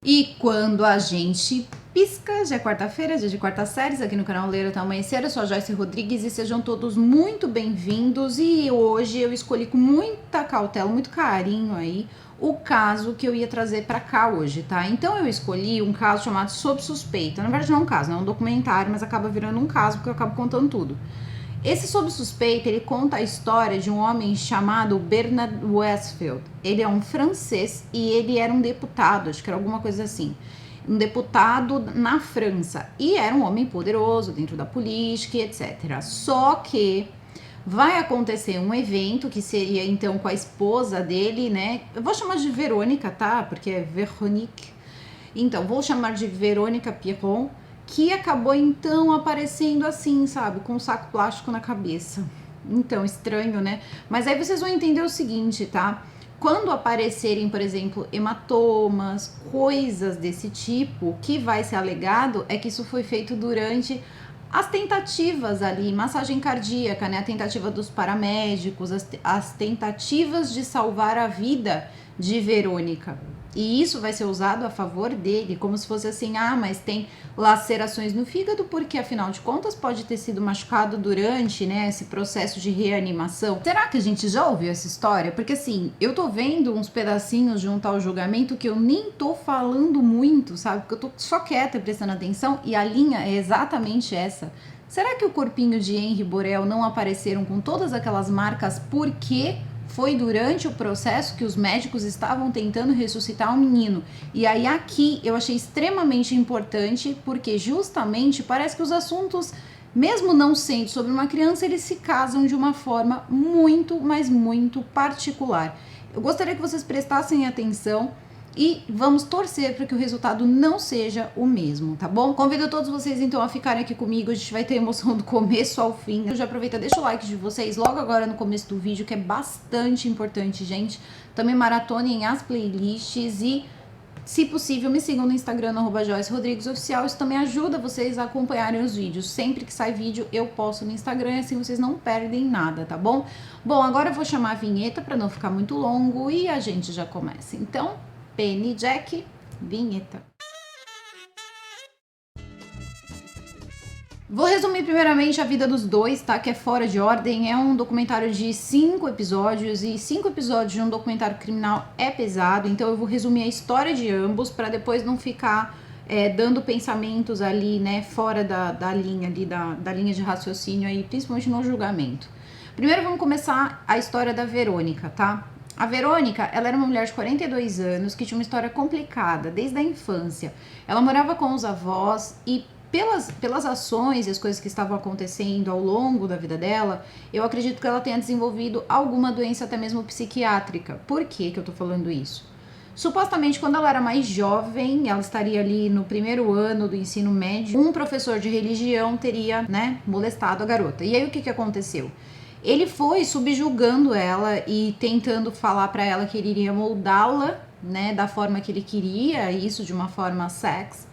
E quando a gente pisca, já é quarta-feira, dia de quarta séries, aqui no canal Ler Até Amanhecer. Eu sou a Joyce Rodrigues e sejam todos muito bem-vindos. E hoje eu escolhi com muita cautela, muito carinho aí, o caso que eu ia trazer pra cá hoje, tá? Então eu escolhi um caso chamado Sob Suspeita. Na verdade não é um caso, é um documentário, mas acaba virando um caso porque eu acabo contando tudo. Esse Sob Suspeita, ele conta a história de um homem chamado Bernard Westfield. Ele é um francês e ele era um deputado, acho que era alguma coisa assim. Um deputado na França. E era um homem poderoso dentro da política e etc. Só que vai acontecer um evento que seria então com a esposa dele, né? Eu vou chamar de Verônica, tá? Porque é Veronique. Então, vou chamar de Verônica Piron, que acabou então aparecendo assim, sabe, com um saco plástico na cabeça. Então, estranho, né? Mas aí vocês vão entender o seguinte, tá? Quando aparecerem, por exemplo, hematomas, coisas desse tipo, o que vai ser alegado é que isso foi feito durante as tentativas ali, massagem cardíaca, né? A tentativa dos paramédicos, as tentativas de salvar a vida de Verônica. E isso vai ser usado a favor dele, como se fosse assim, mas tem lacerações no fígado, porque afinal de contas pode ter sido machucado durante, né, esse processo de reanimação. Será que a gente já ouviu essa história? Porque assim, eu tô vendo uns pedacinhos junto ao julgamento que eu nem tô falando muito, sabe? Porque eu tô só quieta prestando atenção e a linha é exatamente essa. Será que o corpinho de Henri Borel não apareceram com todas aquelas marcas porque foi durante o processo que os médicos estavam tentando ressuscitar o menino? E aí aqui eu achei extremamente importante, porque justamente parece que os assuntos, mesmo não sendo sobre uma criança, eles se casam de uma forma muito, mas muito particular. Eu gostaria que vocês prestassem atenção e vamos torcer para que o resultado não seja o mesmo, tá bom? Convido todos vocês então a ficarem aqui comigo, a gente vai ter emoção do começo ao fim. Eu já aproveita, deixa o like de vocês logo agora no começo do vídeo, que é bastante importante, gente. Também maratonem as playlists e, se possível, me sigam no Instagram, no @Joyce Rodrigues Oficial. Isso também ajuda vocês a acompanharem os vídeos. Sempre que sai vídeo, eu posto no Instagram, assim vocês não perdem nada, tá bom? Bom, agora eu vou chamar a vinheta para não ficar muito longo e a gente já começa. Então, Penny Jack, vinheta. Vou resumir primeiramente a vida dos dois, tá? Que é fora de ordem. É um documentário de 5 episódios e 5 episódios de um documentário criminal é pesado. Então eu vou resumir a história de ambos para depois não ficar dando pensamentos ali, né? Fora da linha ali, da linha de raciocínio aí, principalmente no julgamento. Primeiro vamos começar a história da Verônica, tá? A Verônica, ela era uma mulher de 42 anos que tinha uma história complicada desde a infância. Ela morava com os avós e pelas ações e as coisas que estavam acontecendo ao longo da vida dela, eu acredito que ela tenha desenvolvido alguma doença até mesmo psiquiátrica. Por que eu tô falando isso? Supostamente, quando ela era mais jovem, ela estaria ali no primeiro ano do ensino médio, um professor de religião teria, né, molestado a garota. E aí o que aconteceu? Ele foi subjugando ela e tentando falar para ela que ele iria moldá-la, né, da forma que ele queria, isso de uma forma sex.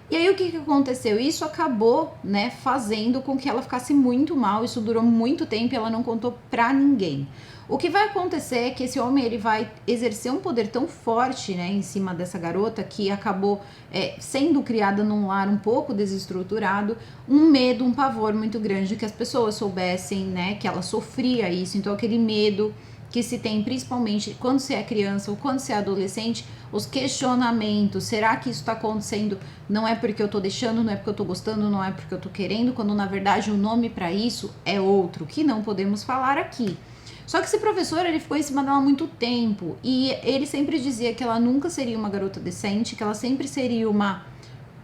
E aí o que aconteceu? Isso acabou, né, fazendo com que ela ficasse muito mal. Isso durou muito tempo e ela não contou pra ninguém. O que vai acontecer é que esse homem, ele vai exercer um poder tão forte, né, em cima dessa garota, que acabou sendo criada num lar um pouco desestruturado, um medo, um pavor muito grande que as pessoas soubessem, né, que ela sofria isso. Então aquele medo que se tem principalmente quando você é criança ou quando você é adolescente, os questionamentos, será que isso está acontecendo? Não é porque eu tô deixando, não é porque eu tô gostando, não é porque eu tô querendo, quando na verdade o nome para isso é outro, que não podemos falar aqui. Só que esse professor, ele ficou em cima dela há muito tempo e ele sempre dizia que ela nunca seria uma garota decente, que ela sempre seria uma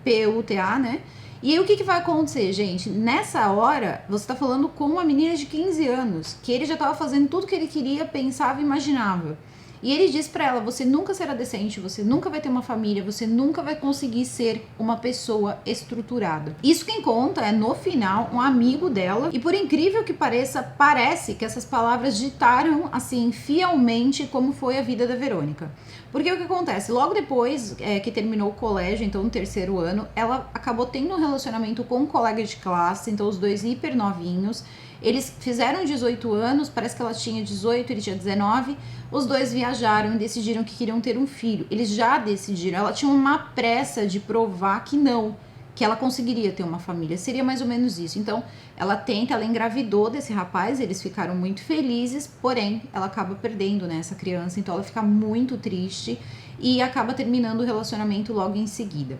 PUTA, né? E aí o que vai acontecer, gente? Nessa hora, você tá falando com uma menina de 15 anos, que ele já tava fazendo tudo que ele queria, pensava e imaginava. E ele diz pra ela, você nunca será decente, você nunca vai ter uma família, você nunca vai conseguir ser uma pessoa estruturada. Isso quem conta é, no final, um amigo dela. E por incrível que pareça, parece que essas palavras ditaram, assim, fielmente como foi a vida da Verônica. Porque o que acontece? Logo depois que terminou o colégio, então no terceiro ano, ela acabou tendo um relacionamento com um colega de classe, então os dois hiper novinhos. Eles fizeram 18 anos, parece que ela tinha 18, ele tinha 19. Os dois viajaram e decidiram que queriam ter um filho. Eles já decidiram. Ela tinha uma pressa de provar que não, que ela conseguiria ter uma família. Seria mais ou menos isso. Então, ela engravidou desse rapaz, eles ficaram muito felizes, porém, ela acaba perdendo, né, essa criança. Então, ela fica muito triste e acaba terminando o relacionamento logo em seguida.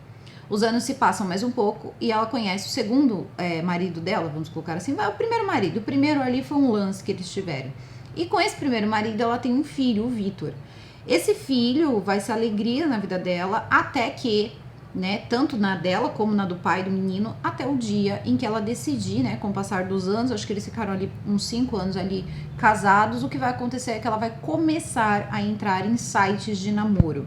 Os anos se passam mais um pouco e ela conhece o segundo marido dela, vamos colocar assim, o primeiro marido. O primeiro ali foi um lance que eles tiveram. E com esse primeiro marido ela tem um filho, o Vitor. Esse filho vai ser alegria na vida dela até que, né, tanto na dela como na do pai do menino, até o dia em que ela decidir, né, com o passar dos anos, acho que eles ficaram ali uns 5 anos ali casados, o que vai acontecer é que ela vai começar a entrar em sites de namoro.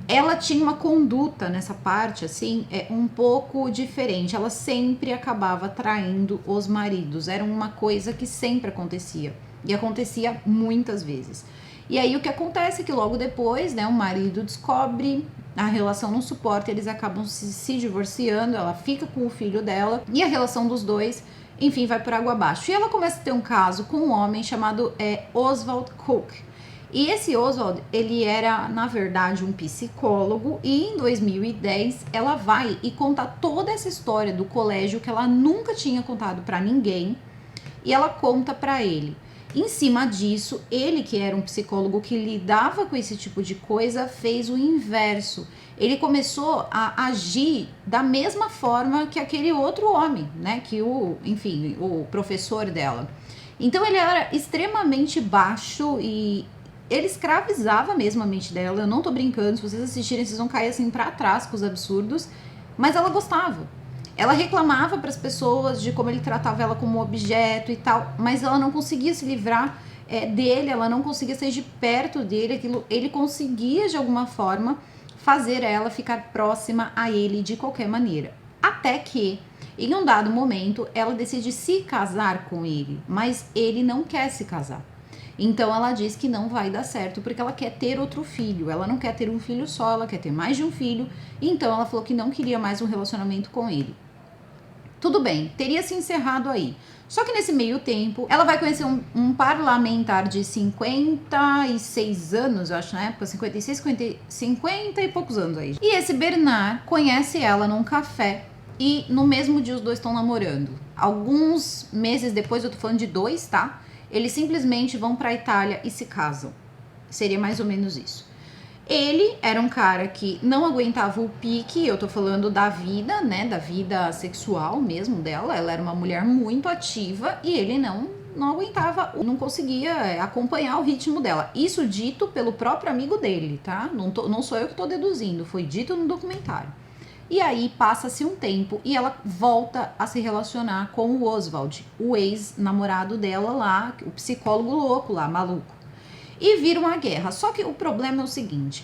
Ela tinha uma conduta nessa parte, assim, um pouco diferente. Ela sempre acabava traindo os maridos. Era uma coisa que sempre acontecia. E acontecia muitas vezes. E aí o que acontece é que logo depois, né, o marido descobre, a relação não suporta, eles acabam se divorciando, ela fica com o filho dela e a relação dos dois, enfim, vai por água abaixo. E ela começa a ter um caso com um homem chamado Oswald Cook. E esse Oswald, ele era, na verdade, um psicólogo e em 2010 ela vai e conta toda essa história do colégio que ela nunca tinha contado para ninguém e ela conta para ele. Em cima disso, ele que era um psicólogo que lidava com esse tipo de coisa, fez o inverso. Ele começou a agir da mesma forma que aquele outro homem, né, que o professor dela. Então ele era extremamente baixo e ele escravizava mesmo a mente dela. Eu não tô brincando, se vocês assistirem, vocês vão cair assim pra trás com os absurdos. Mas ela gostava. Ela reclamava para as pessoas de como ele tratava ela como objeto e tal, mas ela não conseguia se livrar dele, ela não conseguia sair de perto dele. Ele conseguia, de alguma forma, fazer ela ficar próxima a ele de qualquer maneira. Até que, em um dado momento, ela decide se casar com ele, mas ele não quer se casar. Então ela diz que não vai dar certo porque ela quer ter outro filho. Ela não quer ter um filho só, ela quer ter mais de um filho. Então ela falou que não queria mais um relacionamento com ele. Tudo bem, teria se encerrado aí. Só que nesse meio tempo, ela vai conhecer um parlamentar de 56 anos, eu acho, na época, 56, 50 e poucos anos aí. E esse Bernard conhece ela num café e no mesmo dia os dois estão namorando. Alguns meses depois, eu tô falando de 2, tá? Eles simplesmente vão pra Itália e se casam. Seria mais ou menos isso. Ele era um cara que não aguentava o pique, eu tô falando da vida, né, da vida sexual mesmo dela. Ela era uma mulher muito ativa e ele não aguentava, não conseguia acompanhar o ritmo dela. Isso dito pelo próprio amigo dele, tá? Não sou eu que tô deduzindo, foi dito no documentário. E aí passa-se um tempo e ela volta a se relacionar com o Oswald, o ex-namorado dela lá, o psicólogo louco lá, maluco. E vira uma guerra. Só que o problema é o seguinte: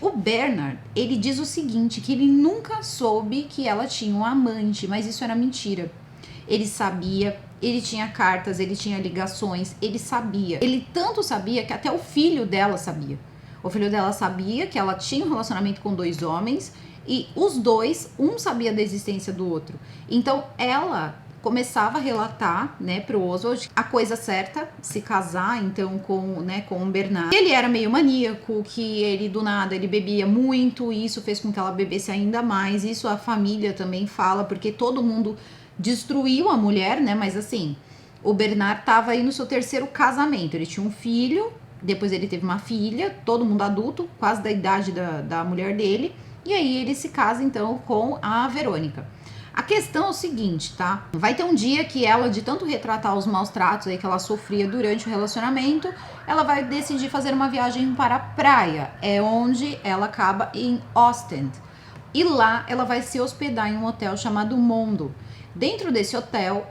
o Bernard, ele diz o seguinte, que ele nunca soube que ela tinha um amante, mas isso era mentira. Ele sabia, ele tinha cartas, ele tinha ligações, ele sabia. Ele tanto sabia que até o filho dela sabia. O filho dela sabia que ela tinha um relacionamento com 2 homens e os dois, um sabia da existência do outro. Então ela começava a relatar, né, pro Oswald a coisa certa, se casar então com o Bernard. Ele era meio maníaco, que ele do nada ele bebia muito e isso fez com que ela bebesse ainda mais. Isso a família também fala, porque todo mundo destruiu a mulher, né, mas assim, o Bernard tava aí no seu 3º casamento. Ele tinha um filho, depois ele teve uma filha, todo mundo adulto, quase da idade da mulher dele, e aí ele se casa então com a Verônica. A questão é o seguinte, tá? Vai ter um dia que ela, de tanto retratar os maus tratos aí que ela sofria durante o relacionamento, ela vai decidir fazer uma viagem para a praia. É onde ela acaba em Ostend. E lá ela vai se hospedar em um hotel chamado Mondo. Dentro desse hotel,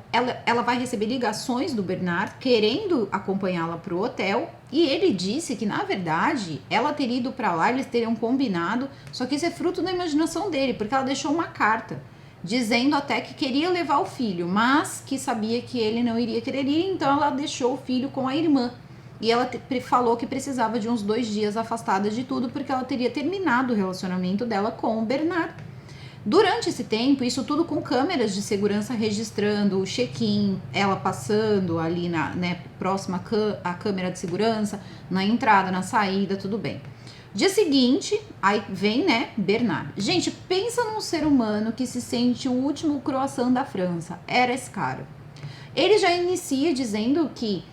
ela vai receber ligações do Bernard querendo acompanhá-la para o hotel. E ele disse que, na verdade, ela teria ido para lá, eles teriam combinado. Só que isso é fruto da imaginação dele, porque ela deixou uma carta dizendo até que queria levar o filho, mas que sabia que ele não iria querer ir, então ela deixou o filho com a irmã. E ela falou que precisava de uns 2 dias afastada de tudo, porque ela teria terminado o relacionamento dela com o Bernard. Durante esse tempo, isso tudo com câmeras de segurança registrando o check-in, ela passando ali próxima à câmera de segurança, na entrada, na saída, tudo bem. Dia seguinte, aí vem, Bernard. Gente, pensa num ser humano que se sente o último croissant da França. Era esse cara. Ele já inicia dizendo que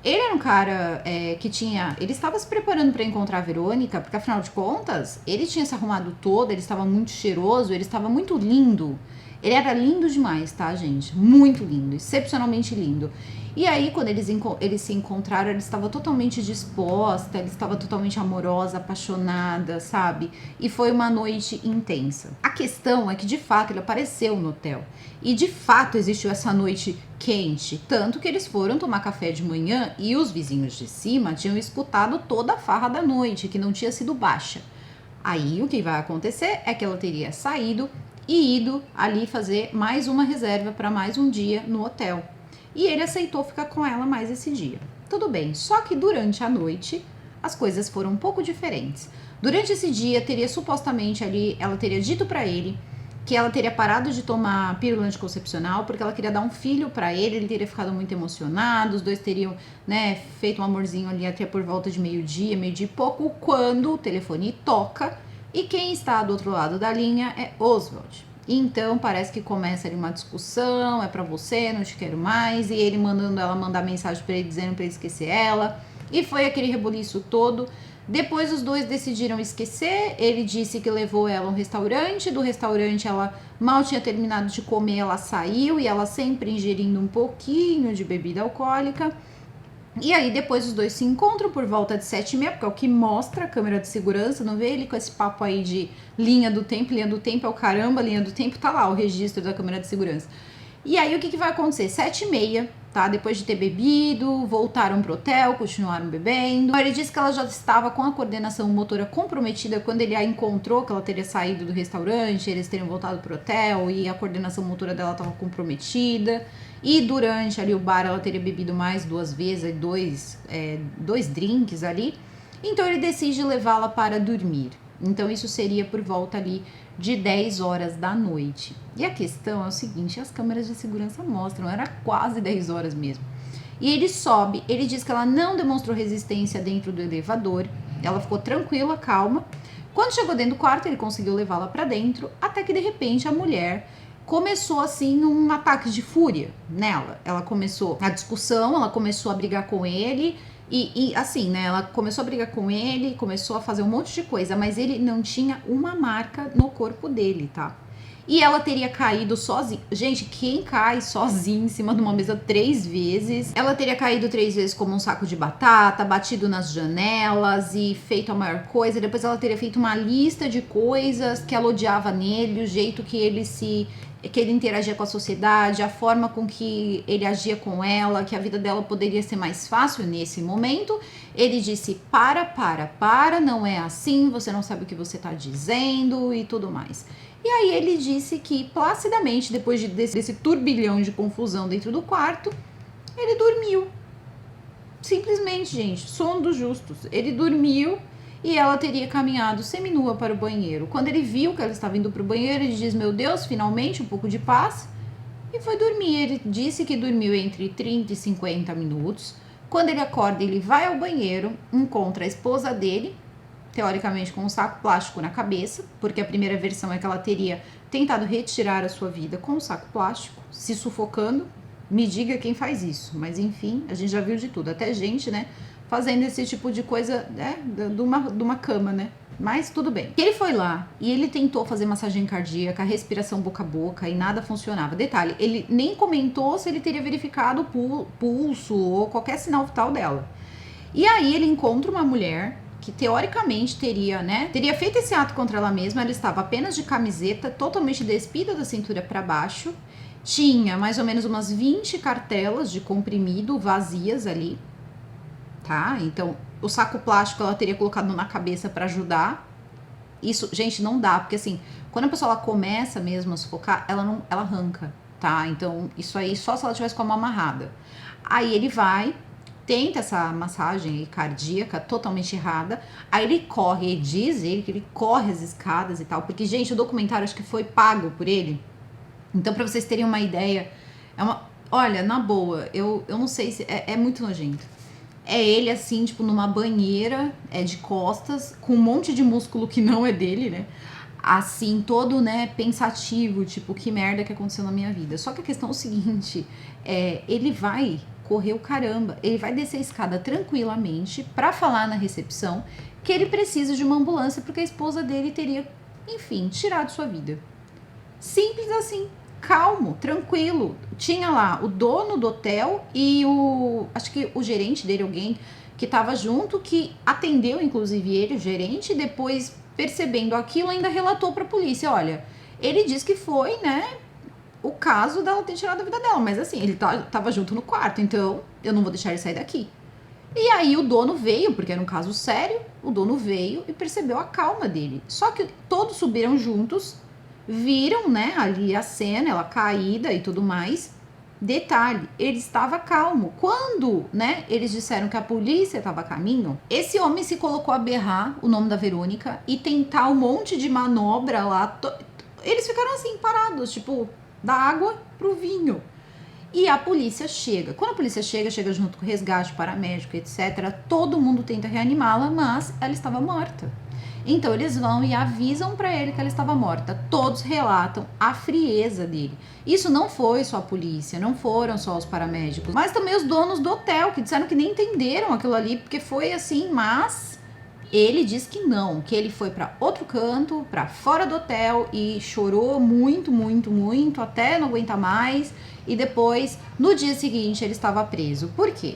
ele era um cara que tinha... Ele estava se preparando para encontrar a Verônica, porque afinal de contas, ele tinha se arrumado todo, ele estava muito cheiroso, ele estava muito lindo. Ele era lindo demais, tá, gente? Muito lindo, excepcionalmente lindo. E aí, quando eles se encontraram, ela estava totalmente disposta, ela estava totalmente amorosa, apaixonada, sabe? E foi uma noite intensa. A questão é que, de fato, ele apareceu no hotel. E, de fato, existiu essa noite quente. Tanto que eles foram tomar café de manhã e os vizinhos de cima tinham escutado toda a farra da noite, que não tinha sido baixa. Aí, o que vai acontecer é que ela teria saído e ido ali fazer mais uma reserva para mais um dia no hotel. E ele aceitou ficar com ela mais esse dia. Tudo bem, só que durante a noite as coisas foram um pouco diferentes. Durante esse dia, supostamente ali, ela teria dito para ele que ela teria parado de tomar pílula anticoncepcional porque ela queria dar um filho para ele teria ficado muito emocionado, os dois teriam, feito um amorzinho ali até por volta de meio-dia e pouco, quando o telefone toca e quem está do outro lado da linha é Oswald. Então parece que começa ali uma discussão, é pra você, não te quero mais, e ele mandando ela mandar mensagem pra ele dizendo pra ele esquecer ela, e foi aquele rebuliço todo. Depois os dois decidiram esquecer, ele disse que levou ela a um restaurante, do restaurante ela mal tinha terminado de comer, ela saiu, e ela sempre ingerindo um pouquinho de bebida alcoólica. E aí depois os dois se encontram por volta de 7h30, porque é o que mostra a câmera de segurança, não vê ele com esse papo aí de linha do tempo é o caramba, linha do tempo, tá lá o registro da câmera de segurança. E aí o que vai acontecer? 7h30, tá? Depois de ter bebido, voltaram pro hotel, continuaram bebendo. Ele disse que ela já estava com a coordenação motora comprometida quando ele a encontrou, que ela teria saído do restaurante, eles teriam voltado pro hotel e a coordenação motora dela estava comprometida. E durante ali o bar ela teria bebido mais 2 vezes, dois drinks ali. Então ele decide levá-la para dormir. Então isso seria por volta ali de 10 horas da noite. E a questão é o seguinte, as câmeras de segurança mostram, era quase 10 horas mesmo. E ele sobe, ele diz que ela não demonstrou resistência dentro do elevador, ela ficou tranquila, calma. Quando chegou dentro do quarto, ele conseguiu levá-la para dentro, até que de repente a mulher começou assim um ataque de fúria nela. Ela começou a discussão, ela começou a brigar com ele e assim, ela começou a brigar com ele, começou a fazer um monte de coisa, mas ele não tinha uma marca no corpo dele, tá? E ela teria caído sozinha. Gente, quem cai sozinha em cima de uma mesa 3 vezes? Ela teria caído 3 vezes como um saco de batata, batido nas janelas e feito a maior coisa. Depois ela teria feito uma lista de coisas que ela odiava nele, o jeito que ele interagia com a sociedade, a forma com que ele agia com ela, que a vida dela poderia ser mais fácil nesse momento. Ele disse, para, não é assim, você não sabe o que você tá dizendo e tudo mais. E aí ele disse que, placidamente, depois desse turbilhão de confusão dentro do quarto, ele dormiu. Simplesmente, gente, sono dos justos. Ele dormiu e ela teria caminhado seminua para o banheiro. Quando ele viu que ela estava indo para o banheiro, ele diz, meu Deus, finalmente um pouco de paz, e foi dormir. Ele disse que dormiu entre 30 e 50 minutos. Quando ele acorda, ele vai ao banheiro, encontra a esposa dele, teoricamente com um saco plástico na cabeça, porque a primeira versão é que ela teria tentado retirar a sua vida com um saco plástico, se sufocando. Me diga quem faz isso, mas enfim, a gente já viu de tudo, até gente, fazendo esse tipo de coisa, de uma cama, mas tudo bem. Ele foi lá e ele tentou fazer massagem cardíaca, respiração boca a boca e nada funcionava. Detalhe, ele nem comentou se ele teria verificado o pulso ou qualquer sinal vital dela. E aí ele encontra uma mulher que teoricamente teria feito esse ato contra ela mesma. Ela estava apenas de camiseta, totalmente despida da cintura para baixo, tinha mais ou menos umas 20 cartelas de comprimido vazias ali, tá? Então, o saco plástico ela teria colocado na cabeça para ajudar. Isso, gente, não dá, porque assim, quando a pessoa ela começa mesmo a sufocar, ela arranca, tá? Então, isso aí só se ela tivesse com a mão amarrada. Aí ele vai, tenta essa massagem cardíaca totalmente errada. Aí ele corre, ele diz que ele corre as escadas e tal, porque, gente, o documentário acho que foi pago por ele. Então, pra vocês terem uma ideia, olha, na boa, eu não sei se é muito nojento. É ele assim, tipo, numa banheira, de costas, com um monte de músculo que não é dele, né? Assim, todo, né, pensativo, tipo, que merda que aconteceu na minha vida. Só que a questão é o seguinte, ele vai correr o caramba, ele vai descer a escada tranquilamente pra falar na recepção que ele precisa de uma ambulância porque a esposa dele teria, enfim, tirado sua vida. Simples assim, calmo, tranquilo. Tinha lá o dono do hotel e acho que o gerente dele, alguém que tava junto, que atendeu inclusive ele, o gerente, e depois, percebendo aquilo, ainda relatou pra polícia, olha, ele disse que foi, né, o caso dela ter tirado a vida dela, mas assim, ele tava junto no quarto, então eu não vou deixar ele sair daqui. E aí o dono veio, porque era um caso sério, o dono veio e percebeu a calma dele. Só que todos subiram juntos, viram, né, ali a cena, ela caída e tudo mais. Detalhe, ele estava calmo. Quando, né, eles disseram que a polícia estava a caminho, esse homem se colocou a berrar o nome da Verônica e tentar um monte de manobra lá. Eles ficaram assim, parados, tipo, da água pro vinho. E a polícia chega. Quando a polícia chega junto com o resgate, paramédico, etc. Todo mundo tenta reanimá-la, mas ela estava morta. Então eles vão e avisam para ele que ela estava morta. Todos relatam a frieza dele. Isso não foi só a polícia, não foram só os paramédicos, mas também os donos do hotel, que disseram que nem entenderam aquilo ali, porque foi assim, mas ele diz que não, que ele foi para outro canto, para fora do hotel e chorou muito, muito, muito, até não aguentar mais. E depois, no dia seguinte, ele estava preso. Por quê?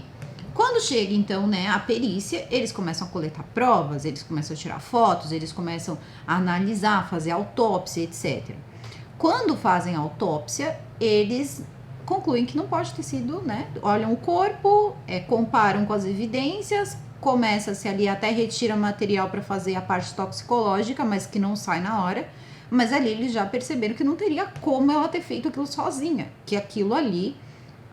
Quando chega, então, né, a perícia, eles começam a coletar provas, eles começam a tirar fotos, eles começam a analisar, fazer autópsia, etc. Quando fazem a autópsia, eles concluem que não pode ter sido, né? Olham o corpo, comparam com as evidências, começa-se ali, até retira material para fazer a parte toxicológica, mas que não sai na hora. Mas ali eles já perceberam que não teria como ela ter feito aquilo sozinha, que aquilo ali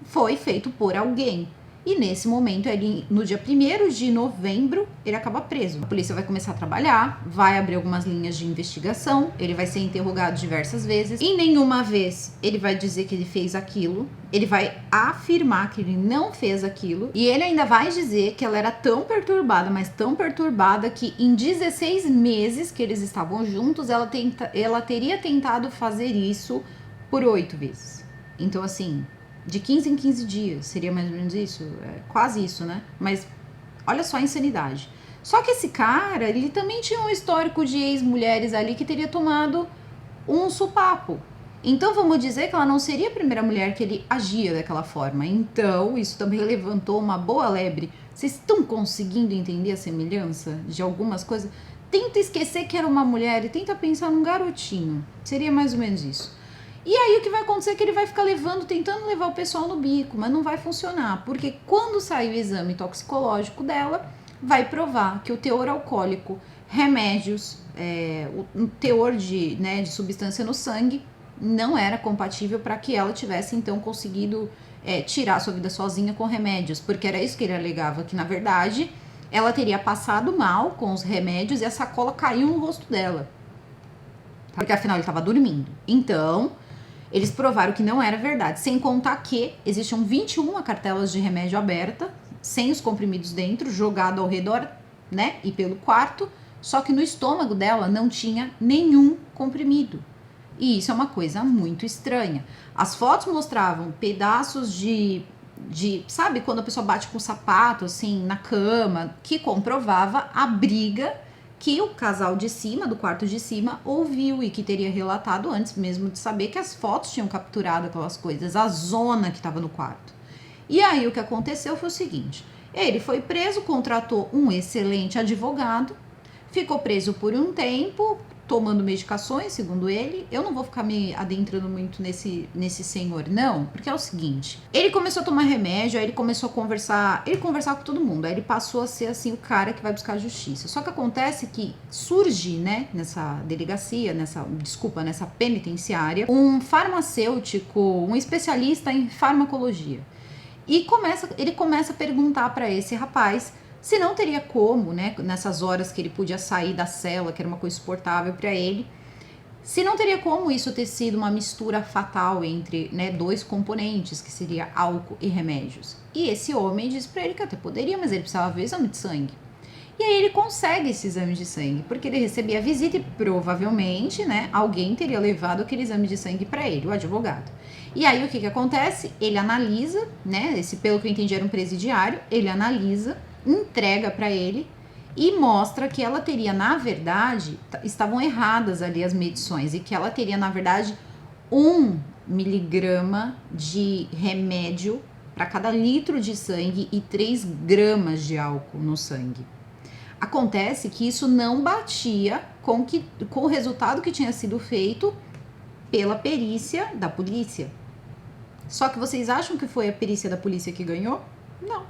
foi feito por alguém. E nesse momento, ele, no dia 1º de novembro, ele acaba preso. A polícia vai começar a trabalhar, vai abrir algumas linhas de investigação, ele vai ser interrogado diversas vezes. E nenhuma vez ele vai dizer que ele fez aquilo, ele vai afirmar que ele não fez aquilo. E ele ainda vai dizer que ela era tão perturbada, mas tão perturbada, que em 16 meses que eles estavam juntos, ela teria tentado fazer isso por 8 vezes. Então, assim, de 15 em 15 dias, seria mais ou menos isso, quase isso, né? Mas olha só a insanidade. Só que esse cara, ele também tinha um histórico de ex-mulheres ali que teria tomado um supapo. Então vamos dizer que ela não seria a primeira mulher que ele agia daquela forma. Então isso também levantou uma boa lebre. Vocês estão conseguindo entender a semelhança de algumas coisas? Tenta esquecer que era uma mulher e tenta pensar num garotinho. Seria mais ou menos isso. E aí o que vai acontecer é que ele vai ficar tentando levar o pessoal no bico, mas não vai funcionar, porque quando sair o exame toxicológico dela, vai provar que o teor alcoólico, remédios, o teor de substância no sangue não era compatível para que ela tivesse então conseguido tirar sua vida sozinha com remédios, porque era isso que ele alegava, que na verdade ela teria passado mal com os remédios e a sacola caiu no rosto dela, porque afinal ele estava dormindo. Então eles provaram que não era verdade, sem contar que existiam 21 cartelas de remédio aberta, sem os comprimidos dentro, jogado ao redor, né, e pelo quarto, só que no estômago dela não tinha nenhum comprimido. E isso é uma coisa muito estranha. As fotos mostravam pedaços de sabe, quando a pessoa bate com o sapato, assim, na cama, que comprovava a briga que o casal de cima, do quarto de cima, ouviu e que teria relatado antes mesmo de saber que as fotos tinham capturado aquelas coisas, a zona que estava no quarto. E aí o que aconteceu foi o seguinte, ele foi preso, contratou um excelente advogado, ficou preso por um tempo, tomando medicações, segundo ele. Eu não vou ficar me adentrando muito nesse senhor, não, porque é o seguinte, ele começou a tomar remédio, aí ele começou a conversar, com todo mundo, aí ele passou a ser, assim, o cara que vai buscar a justiça. Só que acontece que surge, né, nessa delegacia, nessa penitenciária, um farmacêutico, um especialista em farmacologia. E ele começa a perguntar para esse rapaz se não teria como, né, nessas horas que ele podia sair da cela, que era uma coisa insuportável para ele, se não teria como isso ter sido uma mistura fatal entre, né, dois componentes, que seria álcool e remédios. E esse homem diz para ele que até poderia, mas ele precisava ver o exame de sangue. E aí ele consegue esse exame de sangue, porque ele recebia a visita e provavelmente, né, alguém teria levado aquele exame de sangue para ele, o advogado. E aí o que acontece? Ele analisa, né, pelo que eu entendi era um presidiário, ele analisa, entrega para ele e mostra que ela teria, na verdade, estavam erradas ali as medições e que ela teria, na verdade, 1 miligrama de remédio para cada litro de sangue e 3 gramas de álcool no sangue. Acontece que isso não batia com o resultado que tinha sido feito pela perícia da polícia. Só que vocês acham que foi a perícia da polícia que ganhou? Não.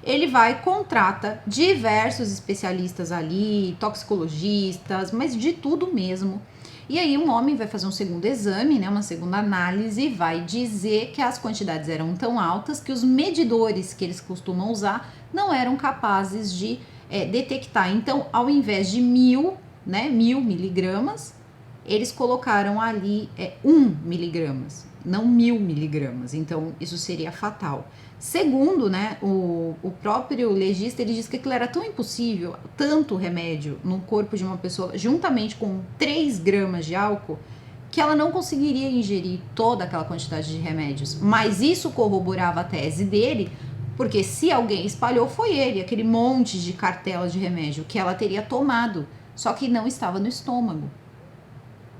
Ele vai e contrata diversos especialistas ali, toxicologistas, mas de tudo mesmo. E aí um homem vai fazer um segundo exame, né, uma segunda análise, e vai dizer que as quantidades eram tão altas que os medidores que eles costumam usar não eram capazes de detectar. Então, ao invés de 1.000 miligramas, eles colocaram ali 1 miligramas, não 1.000 miligramas. Então, isso seria fatal. Segundo, né, o próprio legista, ele diz que aquilo era tão impossível, tanto remédio no corpo de uma pessoa, juntamente com 3 gramas de álcool, que ela não conseguiria ingerir toda aquela quantidade de remédios. Mas isso corroborava a tese dele, porque se alguém espalhou, foi ele, aquele monte de cartela de remédio que ela teria tomado, só que não estava no estômago.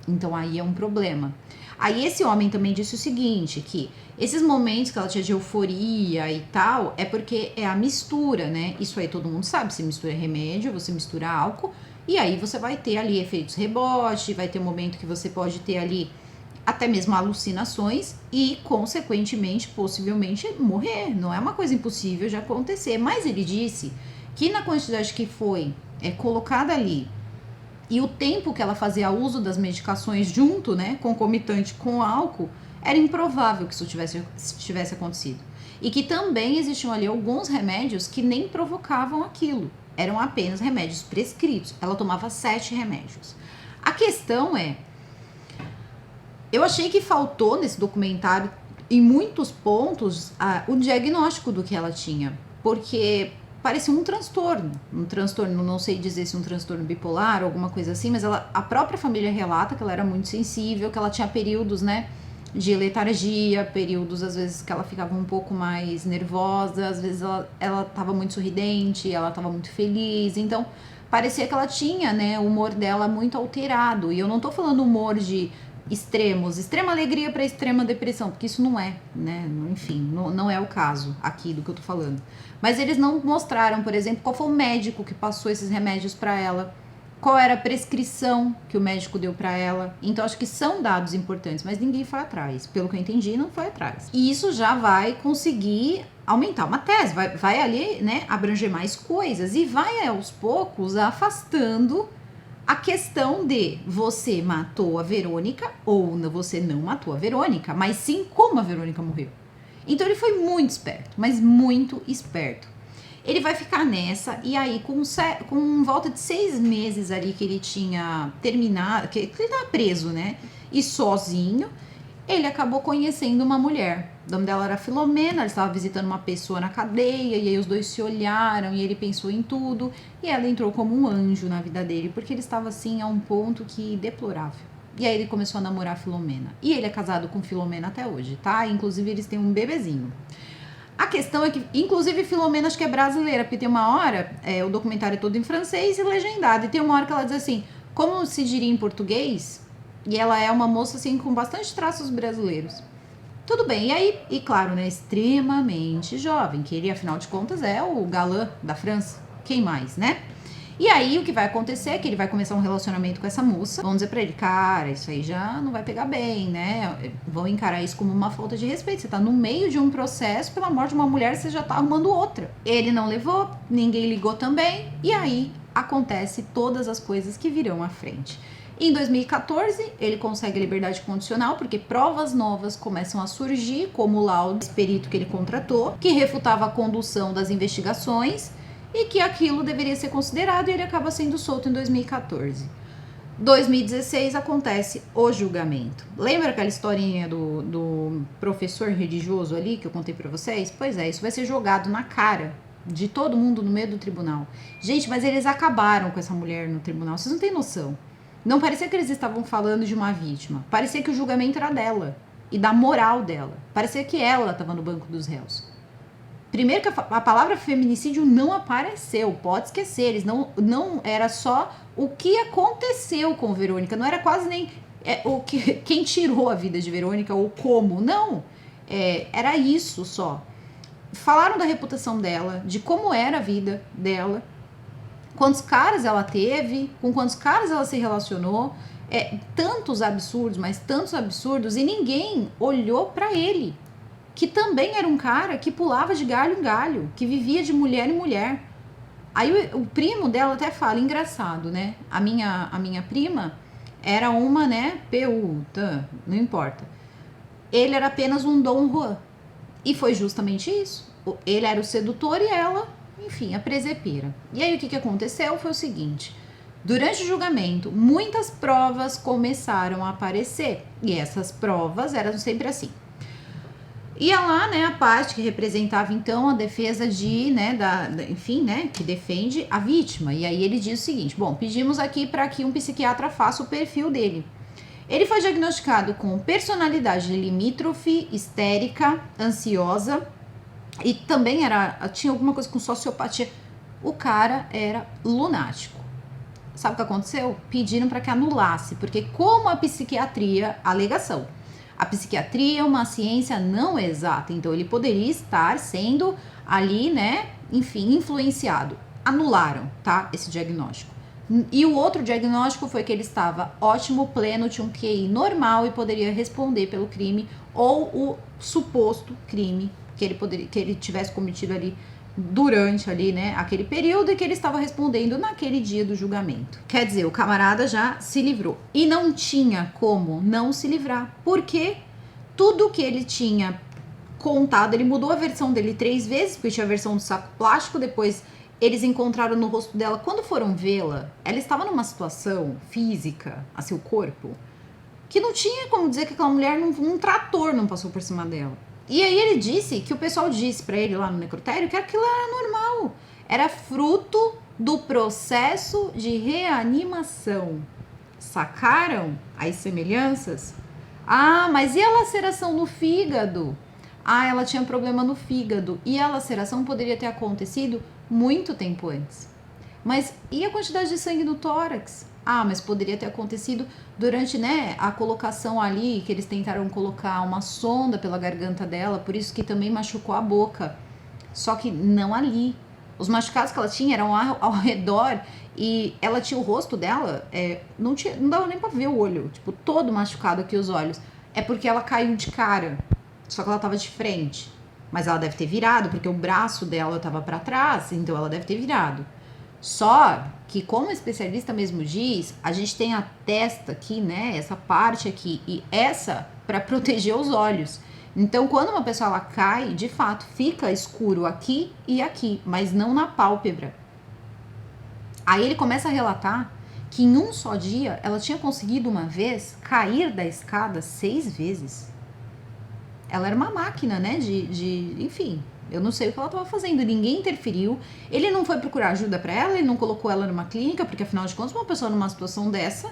Então aí é um problema. Aí esse homem também disse o seguinte, que esses momentos que ela tinha de euforia e tal, é porque é a mistura, né? Isso aí todo mundo sabe, você mistura remédio, você mistura álcool, e aí você vai ter ali efeitos rebote, vai ter um momento que você pode ter ali até mesmo alucinações e, consequentemente, possivelmente morrer. Não é uma coisa impossível de acontecer. Mas ele disse que na quantidade que foi colocada ali e o tempo que ela fazia uso das medicações junto, né, concomitante com o álcool, era improvável que isso tivesse acontecido. E que também existiam ali alguns remédios que nem provocavam aquilo. Eram apenas remédios prescritos. Ela tomava 7 remédios. A questão é, eu achei que faltou nesse documentário, em muitos pontos, o diagnóstico do que ela tinha. Porque parecia um transtorno, não sei dizer se um transtorno bipolar ou alguma coisa assim, mas a própria família relata que ela era muito sensível, que ela tinha períodos, né, de letargia, períodos às vezes que ela ficava um pouco mais nervosa, às vezes ela estava muito sorridente, ela estava muito feliz, então parecia que ela tinha, né, o humor dela muito alterado, e eu não tô falando humor de extremos, extrema alegria para extrema depressão, porque isso não é, né, enfim, não é o caso aqui do que eu tô falando. Mas eles não mostraram, por exemplo, qual foi o médico que passou esses remédios para ela, qual era a prescrição que o médico deu para ela. Então, acho que são dados importantes, mas ninguém foi atrás. Pelo que eu entendi, não foi atrás. E isso já vai conseguir aumentar uma tese, vai ali, né, abranger mais coisas e vai, aos poucos, afastando a questão de você matou a Verônica ou você não matou a Verônica, mas sim como a Verônica morreu. Então ele foi muito esperto, mas muito esperto. Ele vai ficar nessa, e aí com volta de 6 meses ali que ele tinha terminado, que ele estava preso, né? E sozinho, ele acabou conhecendo uma mulher. O nome dela era Filomena, ele estava visitando uma pessoa na cadeia, e aí os dois se olharam, e ele pensou em tudo, e ela entrou como um anjo na vida dele, porque ele estava assim a um ponto que deplorável. E aí ele começou a namorar a Filomena. E ele é casado com Filomena até hoje, tá? Inclusive eles têm um bebezinho. A questão é que, inclusive, Filomena acho que é brasileira, porque tem uma hora, o documentário é todo em francês e legendado, e tem uma hora que ela diz assim, como se diria em português, e ela é uma moça assim com bastante traços brasileiros. Tudo bem, e aí, e claro, né, extremamente jovem, que ele, afinal de contas, é o galã da França, quem mais, né? E aí o que vai acontecer é que ele vai começar um relacionamento com essa moça. Vão dizer pra ele, cara, isso aí já não vai pegar bem, né? Vão encarar isso como uma falta de respeito. Você tá no meio de um processo pela morte de uma mulher, você já tá arrumando outra. Ele não levou, ninguém ligou também. E aí acontece todas as coisas que virão à frente. Em 2014, ele consegue a liberdade condicional porque provas novas começam a surgir, como o laudo desse perito que ele contratou, que refutava a condução das investigações e que aquilo deveria ser considerado, e ele acaba sendo solto em 2014. 2016 acontece o julgamento. Lembra aquela historinha do professor religioso ali que eu contei pra vocês? Pois é, isso vai ser jogado na cara de todo mundo no meio do tribunal. Gente, mas eles acabaram com essa mulher no tribunal, vocês não têm noção. Não parecia que eles estavam falando de uma vítima. Parecia que o julgamento era dela e da moral dela. Parecia que ela estava no banco dos réus. Primeiro que a palavra feminicídio não apareceu, pode esquecer. Eles não era só o que aconteceu com Verônica. Não era quase nem quem tirou a vida de Verônica ou como. Não, era isso só. Falaram da reputação dela, de como era a vida dela, quantos caras ela teve, com quantos caras ela se relacionou, tantos absurdos, mas tantos absurdos, e ninguém olhou pra ele, que também era um cara que pulava de galho em galho, que vivia de mulher em mulher. Aí o primo dela até fala, engraçado, né? A minha prima era uma, né, não importa. Ele era apenas um Dom Juan. E foi justamente isso. Ele era o sedutor e ela, enfim, a presepeira. E aí o que aconteceu foi o seguinte: durante o julgamento, muitas provas começaram a aparecer. E essas provas eram sempre assim. Ia lá, né, a parte que representava então a defesa de, né, enfim, né, que defende a vítima. E aí ele diz o seguinte: bom, pedimos aqui para que um psiquiatra faça o perfil dele. Ele foi diagnosticado com personalidade limítrofe, histérica, ansiosa e também tinha alguma coisa com sociopatia. O cara era lunático. Sabe o que aconteceu? Pediram para que anulasse, porque como a psiquiatria, alegação, a psiquiatria é uma ciência não exata, então ele poderia estar sendo ali, né, enfim, influenciado. Anularam, tá, esse diagnóstico. E o outro diagnóstico foi que ele estava ótimo, pleno, tinha um QI normal e poderia responder pelo crime ou o suposto crime que ele tivesse cometido ali durante ali, né, aquele período, e que ele estava respondendo naquele dia do julgamento. Quer dizer, o camarada já se livrou. E não tinha como não se livrar, porque tudo que ele tinha contado, ele mudou a versão dele 3 vezes, porque tinha a versão do saco plástico, depois eles encontraram no rosto dela, quando foram vê-la, ela estava numa situação física, a seu corpo, que não tinha como dizer que aquela mulher, um trator não passou por cima dela. E aí ele disse que o pessoal disse pra ele lá no necrotério que aquilo era normal, era fruto do processo de reanimação. Sacaram as semelhanças? Ah, mas e a laceração no fígado? Ah, ela tinha problema no fígado e a laceração poderia ter acontecido muito tempo antes. Mas e a quantidade de sangue no tórax? Ah, mas poderia ter acontecido durante, né, a colocação ali, que eles tentaram colocar uma sonda pela garganta dela, por isso que também machucou a boca. Só que não ali. Os machucados que ela tinha eram ao redor e ela tinha o rosto dela, não dava nem pra ver o olho, tipo, todo machucado aqui os olhos. É porque ela caiu de cara, só que ela tava de frente. Mas ela deve ter virado, porque o braço dela tava pra trás, então ela deve ter virado. Só que, como o especialista mesmo diz, a gente tem a testa aqui, né, essa parte aqui e essa para proteger os olhos. Então, quando uma pessoa ela cai, de fato, fica escuro aqui e aqui, mas não na pálpebra. Aí ele começa a relatar que em um só dia ela tinha conseguido uma vez cair da escada 6 vezes. Ela era uma máquina, né, enfim, eu não sei o que ela estava fazendo, ninguém interferiu, ele não foi procurar ajuda para ela, ele não colocou ela numa clínica, porque afinal de contas uma pessoa numa situação dessa,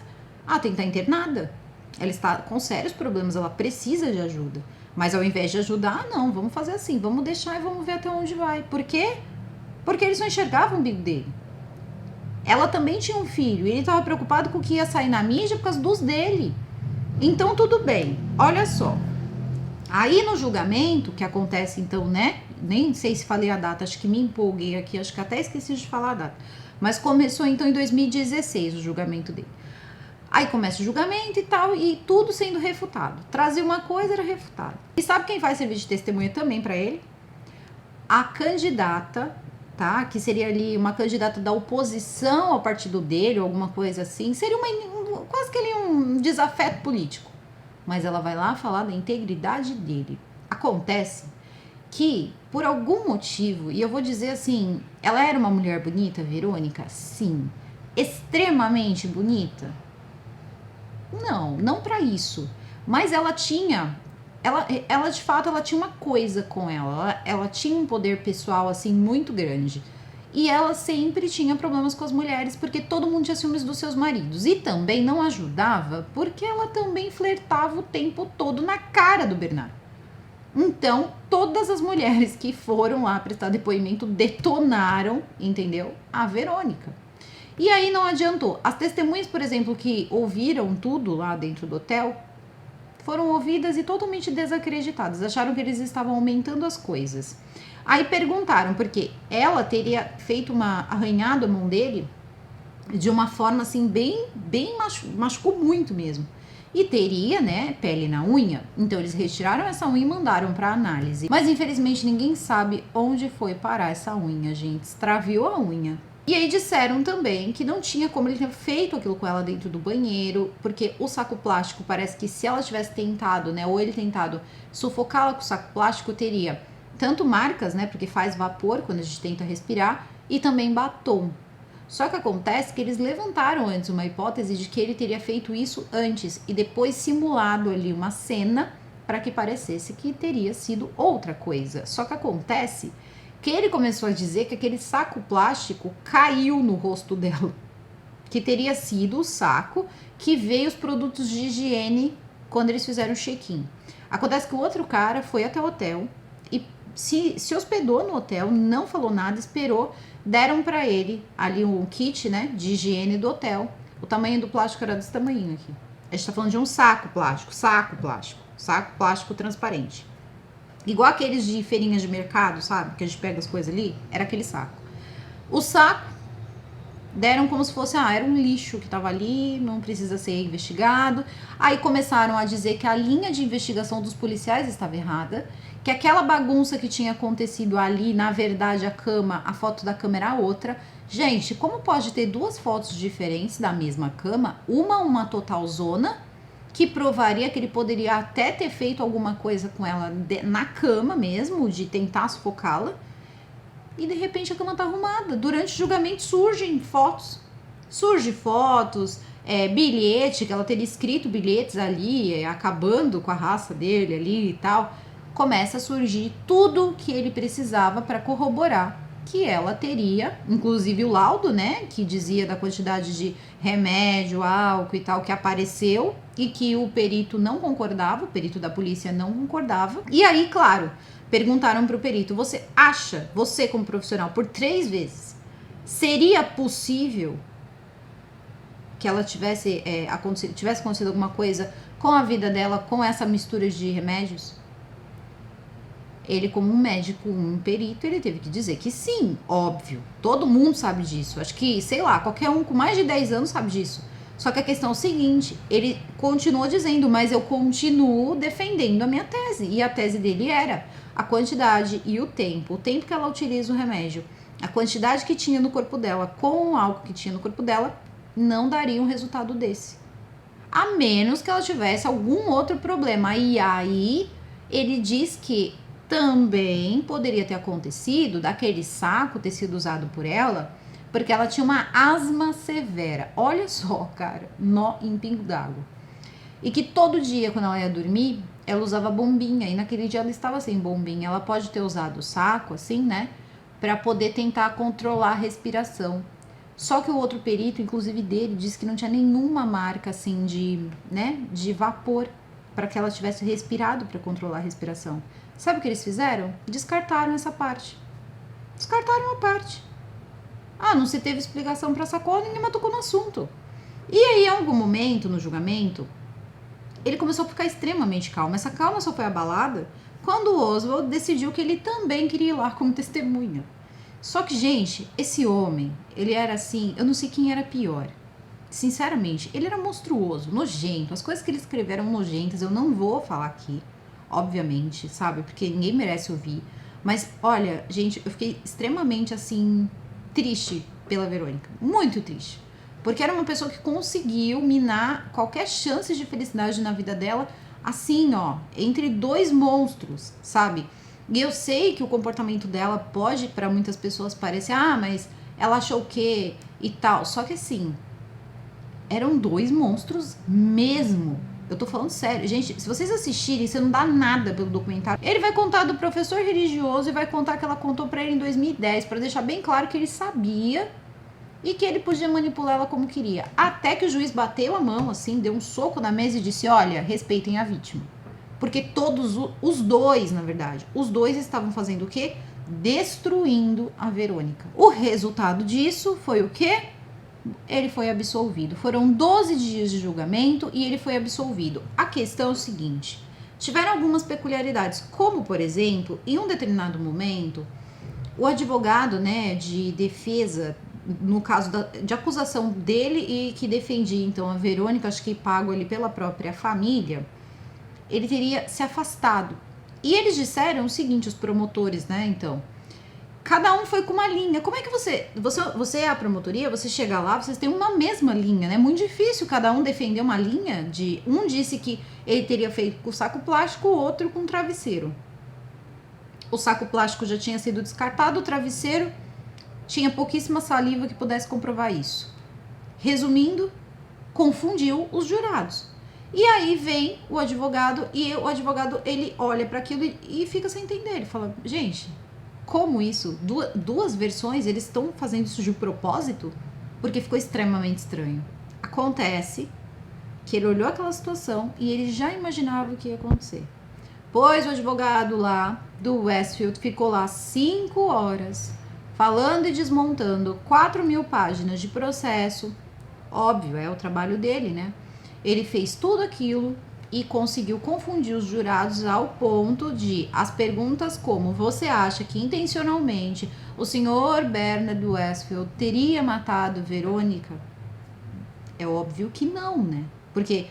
tem que estar internada, ela está com sérios problemas, ela precisa de ajuda, mas ao invés de ajudar, não, vamos fazer assim, vamos deixar e vamos ver até onde vai. Por quê? Porque eles só enxergavam o umbigo dele. Ela também tinha um filho, e ele estava preocupado com o que ia sair na mídia por causa dos dele. Então tudo bem, olha só. Aí no julgamento, que acontece então, né, nem sei se falei a data, acho que me empolguei aqui, acho que até esqueci de falar a data, mas começou então em 2016 o julgamento dele. Aí começa o julgamento e tal, e tudo sendo refutado. Trazia uma coisa, era refutado. E sabe quem faz serviço de testemunha também para ele? A candidata tá? Que seria ali uma candidata da oposição ao partido dele, ou alguma coisa assim. Seria quase que ali um desafeto político. Mas ela vai lá falar da integridade dele. Acontece que, por algum motivo, e eu vou dizer assim, ela era uma mulher bonita, Verônica? Sim. Extremamente bonita? Não para isso. Mas ela tinha, ela de fato, ela tinha uma coisa com ela tinha um poder pessoal, assim, muito grande. E ela sempre tinha problemas com as mulheres, porque todo mundo tinha ciúmes dos seus maridos. E também não ajudava, porque ela também flertava o tempo todo na cara do Bernardo. Então, todas as mulheres que foram lá prestar depoimento detonaram, entendeu? A Verônica. E aí não adiantou. As testemunhas, por exemplo, que ouviram tudo lá dentro do hotel, foram ouvidas e totalmente desacreditadas. Acharam que eles estavam aumentando as coisas. Aí perguntaram, porque ela teria feito arranhado a mão dele de uma forma assim, bem machucou muito mesmo. E teria, né, pele na unha. Então eles retiraram essa unha e mandaram para análise. Mas infelizmente ninguém sabe onde foi parar essa unha, gente. Extraviou a unha. E aí disseram também que não tinha como ele ter feito aquilo com ela dentro do banheiro, porque o saco plástico parece que se ela tivesse tentado, né, ou ele tentado sufocá-la com o saco plástico, teria tanto marcas, né, porque faz vapor quando a gente tenta respirar, e também batom. Só que acontece que eles levantaram antes uma hipótese de que ele teria feito isso antes e depois simulado ali uma cena para que parecesse que teria sido outra coisa. Só que acontece que ele começou a dizer que aquele saco plástico caiu no rosto dela, que teria sido o saco que veio os produtos de higiene quando eles fizeram o check-in. Acontece que o outro cara foi até o hotel e se hospedou no hotel, não falou nada, esperou, deram para ele ali um kit, né, de higiene do hotel. O tamanho do plástico era desse tamanho aqui. A gente tá falando de um saco plástico transparente. Igual aqueles de feirinhas de mercado, sabe? Que a gente pega as coisas ali. Era aquele saco. O saco deram como se fosse, era um lixo que tava ali, não precisa ser investigado. Aí começaram a dizer que a linha de investigação dos policiais estava errada, que aquela bagunça que tinha acontecido ali, na verdade, a foto da cama era outra. Gente, como pode ter duas fotos diferentes da mesma cama? Uma total zona, que provaria que ele poderia até ter feito alguma coisa com ela na cama mesmo, de tentar sufocá-la. E de repente a cama tá arrumada. Durante o julgamento surgem fotos. Bilhete, que ela teria escrito bilhetes ali, acabando com a raça dele ali e tal. Começa a surgir tudo que ele precisava para corroborar que ela teria, inclusive o laudo, né, que dizia da quantidade de remédio, álcool e tal, que apareceu e que o perito não concordava, o perito da polícia não concordava. E aí, claro, perguntaram para o perito, você acha, você como profissional, por 3 vezes, seria possível que ela tivesse acontecido alguma coisa com a vida dela, com essa mistura de remédios? Ele, como um médico, um perito, ele teve que dizer que sim, óbvio. Todo mundo sabe disso. Acho que, sei lá, qualquer um com mais de 10 anos sabe disso. Só que a questão é o seguinte, ele continuou dizendo, mas eu continuo defendendo a minha tese. E a tese dele era a quantidade e o tempo que ela utiliza o remédio, a quantidade que tinha no corpo dela com o álcool que tinha no corpo dela, não daria um resultado desse. A menos que ela tivesse algum outro problema. E aí, ele diz que também poderia ter acontecido daquele saco ter sido usado por ela, porque ela tinha uma asma severa. Olha só, cara, nó em pingo d'água. E que todo dia, quando ela ia dormir, ela usava bombinha. E naquele dia ela estava sem bombinha. Ela pode ter usado o saco, assim, né, para poder tentar controlar a respiração. Só que o outro perito, inclusive dele, disse que não tinha nenhuma marca, assim, de vapor para que ela tivesse respirado para controlar a respiração. Sabe o que eles fizeram? Descartaram essa parte. Descartaram a parte. Não se teve explicação para sacola, ninguém mais tocou no assunto. E aí, em algum momento no julgamento, ele começou a ficar extremamente calmo. Essa calma só foi abalada quando o Oswald decidiu que ele também queria ir lá como testemunha. Só que, gente, esse homem, ele era assim, eu não sei quem era pior. Sinceramente, ele era monstruoso, nojento. As coisas que ele escreveu eram nojentas, eu não vou falar aqui, obviamente, sabe? Porque ninguém merece ouvir. Mas olha, gente, eu fiquei extremamente assim triste pela Verônica, muito triste. Porque era uma pessoa que conseguiu minar qualquer chance de felicidade na vida dela, assim, ó, entre dois monstros, sabe? E eu sei que o comportamento dela pode para muitas pessoas parecer, mas ela achou o quê e tal. Só que assim, eram dois monstros mesmo. Eu tô falando sério. Gente, se vocês assistirem, você não dá nada pelo documentário. Ele vai contar do professor religioso e vai contar que ela contou pra ele em 2010, pra deixar bem claro que ele sabia e que ele podia manipular ela como queria. Até que o juiz bateu a mão, assim, deu um soco na mesa e disse, olha, respeitem a vítima. Porque todos, os dois, na verdade, os dois estavam fazendo o quê? Destruindo a Verônica. O resultado disso foi o quê? Ele foi absolvido. Foram 12 dias de julgamento e ele foi absolvido. A questão é o seguinte, tiveram algumas peculiaridades, como, por exemplo, em um determinado momento, o advogado, né, de defesa, no caso de acusação dele e que defendia, então, a Verônica, acho que pago ali pela própria família, ele teria se afastado. E eles disseram o seguinte, os promotores, né, então, cada um foi com uma linha. Como é que você é a promotoria, você chega lá, vocês têm uma mesma linha, né? É muito difícil cada um defender uma linha de... Um disse que ele teria feito com saco plástico, o outro com travesseiro. O saco plástico já tinha sido descartado, o travesseiro tinha pouquíssima saliva que pudesse comprovar isso. Resumindo, confundiu os jurados. E aí vem o advogado, e o advogado, ele olha para aquilo e fica sem entender. Ele fala, gente... Como isso? Duas versões, eles estão fazendo isso de propósito? Porque ficou extremamente estranho. Acontece que ele olhou aquela situação e ele já imaginava o que ia acontecer. Pois o advogado lá do Westfield ficou lá 5 horas falando e desmontando 4.000 páginas de processo. Óbvio, é o trabalho dele, né? Ele fez tudo aquilo e conseguiu confundir os jurados ao ponto de as perguntas como você acha que intencionalmente o senhor Bernard Westfield teria matado Verônica? É óbvio que não, né? Porque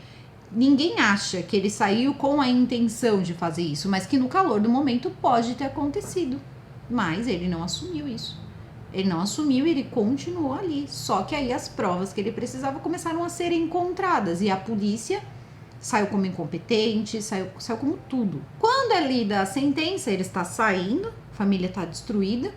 ninguém acha que ele saiu com a intenção de fazer isso, mas que no calor do momento pode ter acontecido. Mas ele não assumiu isso. Ele não assumiu e ele continuou ali. Só que aí as provas que ele precisava começaram a ser encontradas e a polícia saiu como incompetente, saiu como tudo. Quando é lida a sentença, ele está saindo, a família está destruída,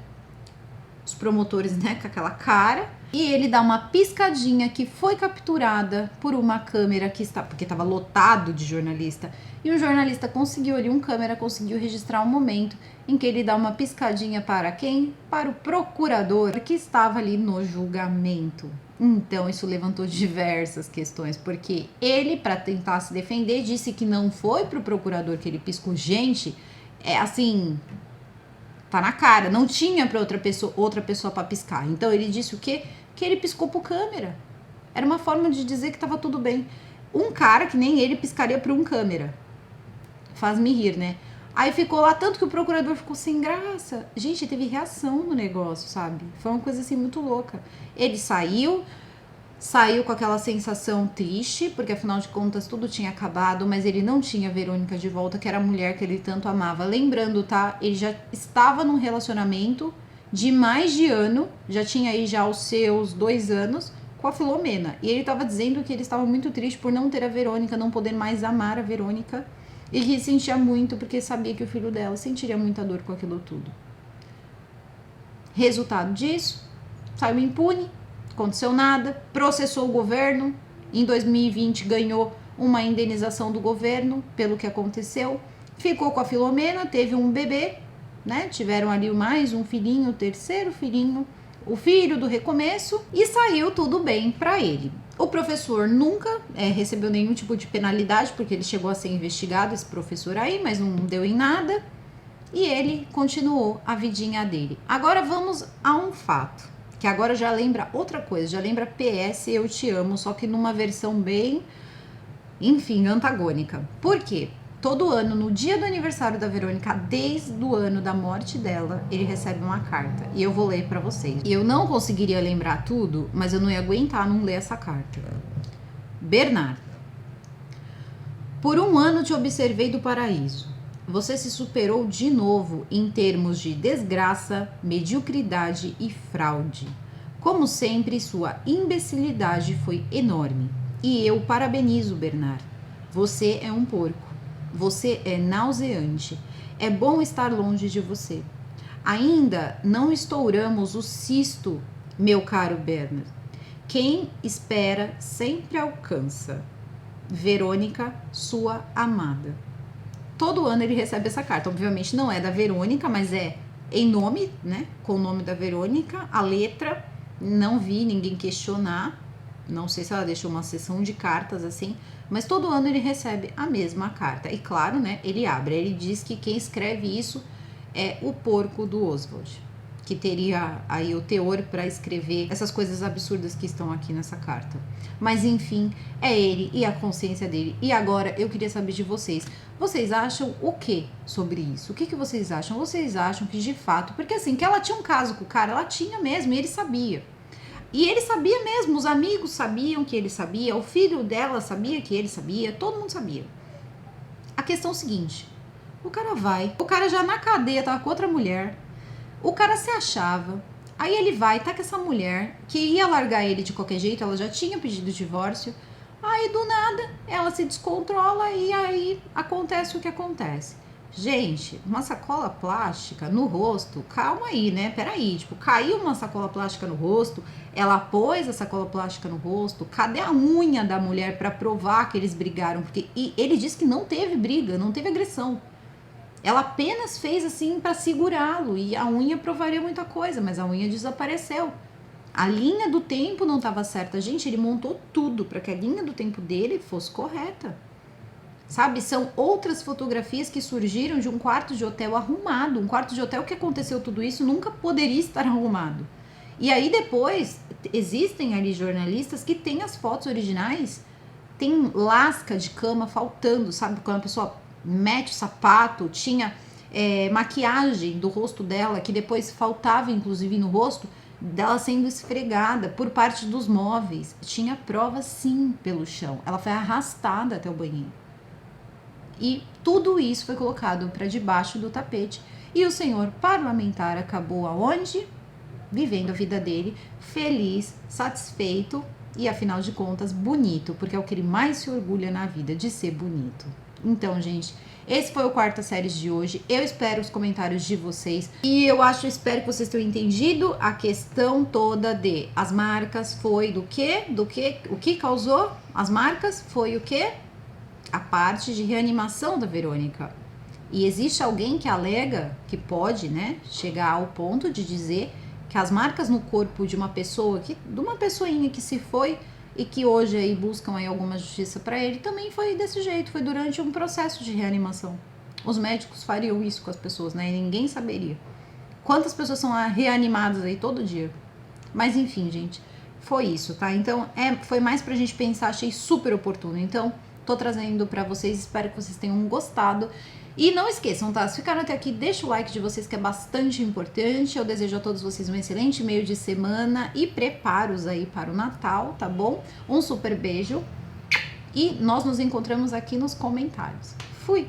os promotores, né, com aquela cara, e ele dá uma piscadinha que foi capturada por uma câmera que está, porque estava lotado de jornalista, e o jornalista conseguiu ali, conseguiu registrar um momento em que ele dá uma piscadinha para quem? Para o procurador que estava ali no julgamento. Então, isso levantou diversas questões, porque ele, para tentar se defender, disse que não foi pro procurador que ele piscou. Gente, é assim, tá na cara, não tinha para outra pessoa para piscar. Então, ele disse o quê? Que ele piscou pro câmera. Era uma forma de dizer que tava tudo bem. Um cara que nem ele piscaria para um câmera. Faz-me rir, né? Aí ficou lá, tanto que o procurador ficou sem graça. Gente, teve reação no negócio, sabe? Foi uma coisa assim muito louca. Ele saiu com aquela sensação triste, porque afinal de contas tudo tinha acabado, mas ele não tinha a Verônica de volta, que era a mulher que ele tanto amava. Lembrando, tá? Ele já estava num relacionamento de mais de ano, já tinha aí já os seus 2 anos, com a Filomena. E ele estava dizendo que ele estava muito triste por não ter a Verônica, não poder mais amar a Verônica. E que sentia muito porque sabia que o filho dela sentiria muita dor com aquilo tudo. Resultado disso, saiu impune, aconteceu nada, processou o governo, em 2020 ganhou uma indenização do governo pelo que aconteceu, ficou com a Filomena, teve um bebê, né? Tiveram ali mais um filhinho, o terceiro filhinho, o filho do recomeço, e saiu tudo bem para ele. O professor nunca recebeu nenhum tipo de penalidade, porque ele chegou a ser investigado, esse professor aí, mas não deu em nada. E ele continuou a vidinha dele. Agora vamos a um fato, que agora já lembra outra coisa, já lembra PS Eu Te Amo, só que numa versão bem, enfim, antagônica. Por quê? Todo ano, no dia do aniversário da Verônica, desde o ano da morte dela, ele recebe uma carta. E eu vou ler pra vocês. E eu não conseguiria lembrar tudo, mas eu não ia aguentar não ler essa carta. Bernard, por 1 ano te observei do paraíso. Você se superou de novo em termos de desgraça, mediocridade e fraude. Como sempre, sua imbecilidade foi enorme. E eu parabenizo, Bernard. Você é um porco. Você é nauseante. É bom estar longe de você. Ainda não estouramos o cisto, meu caro Bernard. Quem espera sempre alcança. Verônica, sua amada. Todo ano ele recebe essa carta. Obviamente não é da Verônica, mas é em nome, né? Com o nome da Verônica. A letra, não vi ninguém questionar. Não sei se ela deixou uma sessão de cartas assim. Mas todo ano ele recebe a mesma carta. E claro, né? Ele abre. Ele diz que quem escreve isso é o porco do Oswald, que teria aí o teor para escrever essas coisas absurdas que estão aqui nessa carta. Mas enfim, é ele e a consciência dele. E agora eu queria saber de vocês. Vocês acham o que sobre isso? O que vocês acham? Vocês acham que de fato... Porque assim, que ela tinha um caso com o cara, ela tinha mesmo, e ele sabia. E ele sabia mesmo, os amigos sabiam que ele sabia, o filho dela sabia que ele sabia, todo mundo sabia. A questão é o seguinte, o cara já na cadeia tava com outra mulher, o cara se achava, aí ele vai, tá com essa mulher, que ia largar ele de qualquer jeito, ela já tinha pedido divórcio, aí do nada ela se descontrola e aí acontece o que acontece. Gente, uma sacola plástica no rosto, calma aí, né? Peraí, tipo, caiu uma sacola plástica no rosto, ela pôs a sacola plástica no rosto, cadê a unha da mulher pra provar que eles brigaram? Porque ele disse que não teve briga, não teve agressão. Ela apenas fez assim pra segurá-lo e a unha provaria muita coisa, mas a unha desapareceu. A linha do tempo não estava certa. Gente, ele montou tudo para que a linha do tempo dele fosse correta. Sabe, são outras fotografias que surgiram de um quarto de hotel arrumado. Um quarto de hotel que aconteceu tudo isso nunca poderia estar arrumado. E aí depois, existem ali jornalistas que têm as fotos originais, tem lasca de cama faltando, sabe? Quando a pessoa mete o sapato, tinha maquiagem do rosto dela, que depois faltava inclusive no rosto, dela sendo esfregada por parte dos móveis. Tinha prova sim pelo chão. Ela foi arrastada até o banheiro. E tudo isso foi colocado para debaixo do tapete. E o senhor parlamentar acabou aonde? Vivendo a vida dele, feliz, satisfeito e, afinal de contas, bonito. Porque é o que ele mais se orgulha na vida, de ser bonito. Então, gente, esse foi o Quarta Séries de hoje. Eu espero os comentários de vocês. E espero que vocês tenham entendido a questão toda de as marcas foi do quê? O que causou as marcas foi o quê? A parte de reanimação da Verônica. E existe alguém que alega que pode, né, chegar ao ponto de dizer que as marcas no corpo de uma pessoa, de uma pessoinha que se foi e que hoje aí buscam aí alguma justiça para ele, também foi desse jeito, foi durante um processo de reanimação. Os médicos fariam isso com as pessoas, né, e ninguém saberia. Quantas pessoas são reanimadas aí todo dia? Mas enfim, gente, foi isso, tá? Então, foi mais pra gente pensar, achei super oportuno. Então, tô trazendo pra vocês, espero que vocês tenham gostado. E não esqueçam, tá? Se ficaram até aqui, deixa o like de vocês que é bastante importante. Eu desejo a todos vocês um excelente meio de semana e preparos aí para o Natal, tá bom? Um super beijo e nós nos encontramos aqui nos comentários. Fui!